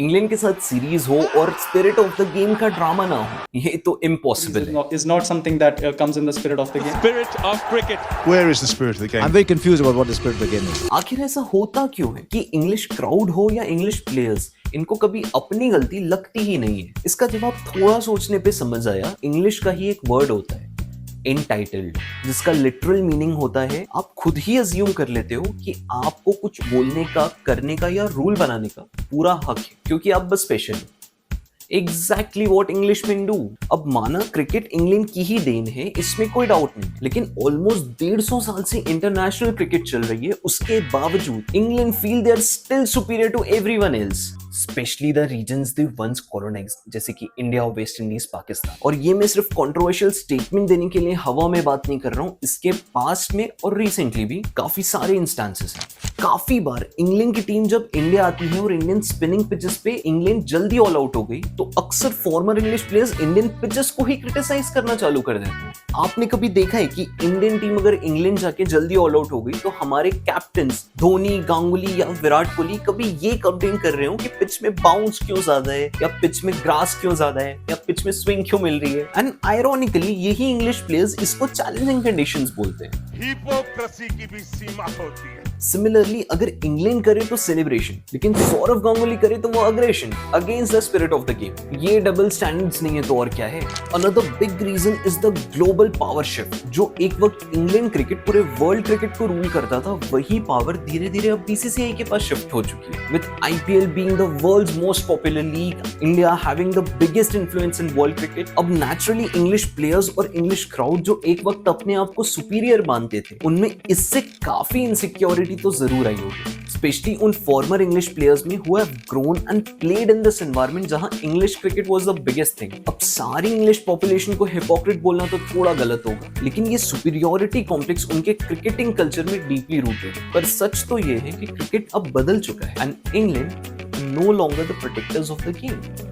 England के साथ series हो और स्पिरिट ऑफ द गेम का ड्रामा ना हो, ये तो इम्पॉसिबल है। is not something that comes in the spirit of the game. Spirit of cricket. Where is the spirit of the game? I'm very confused about what the spirit of the game is. आखिर ऐसा होता क्यों है कि English crowd हो या English players, इनको कभी अपनी गलती लगती ही नहीं है? इसका जवाब थोड़ा सोचने पे समझ आया। इंग्लिश का ही एक वर्ड होता है एंटाइटल्ड, जिसका लिटरल मीनिंग होता है आप खुद ही अज्यूम कर लेते हो कि आपको कुछ बोलने का, करने का या रूल बनाने का पूरा हक है, क्योंकि आप बस स्पेशल हो। Exactly what Englishman do. अब माना क्रिकेट इंग्लैंड की ही देन है, इसमें कोई डाउट नहीं, लेकिन ऑलमोस्ट 150 साल से इंटरनेशनल क्रिकेट चल रही है, उसके बावजूद England feel they are still superior to everyone else, specially the regions they once colonised, जैसे कि इंडिया, वेस्ट इंडीज, पाकिस्तान। और ये मैं सिर्फ कंट्रोवर्शियल स्टेटमेंट देने के लिए हवा में बात नहीं कर रहा हूँ, इसके पास्ट में और रिसेंटली भी काफी सारे इंस्टेंसेस हैं। काफी बार इंग्लैंड की टीम जब इंडिया आती है और इंडियन स्पिनिंग पिचेस पे इंग्लैंड जल्दी ऑल आउट हो गई, तो अक्सर farmer English players Indian pitches को ही क्रिटिसाइज करना चालू कर देते हैं। आपने कभी देखा है कि इंडियन टीम अगर इंग्लैंड जाके जल्दी ऑल आउट हो गई तो हमारे कैप्टन्स धोनी, गांगुली या विराट कोहली कभी ये कंप्लेन कर रहे हो कि पिच में बाउंस क्यों ज्यादा है, या पिच में ग्रास क्यों ज्यादा है, या पिच में स्विंग क्यों मिल रही है? एंड आयरॉनिकली यही इंग्लिश प्लेयर्स इसको चैलेंजिंग कंडीशंस बोलते हैं। हिपोक्रेसी की भी सीमा होती है। सिमिलरली अगर इंग्लैंड करे तो सेलिब्रेशन, लेकिन सौरव गांगुली करे तो वो aggression against the spirit of the game. ये डबल स्टैंडर्ड्स नहीं है तो और क्या है? Another big reason is the global power shift. जो एक वक्त इंग्लैंड क्रिकेट पूरे वर्ल्ड क्रिकेट को रूल करता था, वही पावर धीरे धीरे अब बीसीसीआई के पास शिफ्ट हो चुकी है। With IPL being the world's most popular league, India having the biggest influence in world cricket, अब नेचुरली इंग्लिश प्लेयर्स और इंग्लिश क्राउड जो एक वक्त अपने आप को सुपीरियर मानते थे, उनमें इससे काफी इनसिक्योरिटी तो जरूर आई होगी, स्पेशली उन फॉर्मर इंग्लिश प्लेयर्स में who have grown and played in this environment जहां English cricket was the biggest thing. अब सारी इंग्लिश पॉपुलेशन को हिपोक्रेट बोलना तो थोड़ा गलत होगा, लेकिन ये सुपीरियरिटी कॉम्प्लेक्स उनके क्रिकेटिंग कल्चर में डीपली रूटेड है। पर सच तो ये है कि क्रिकेट अब बदल चुका है and England no longer the protectors of the game.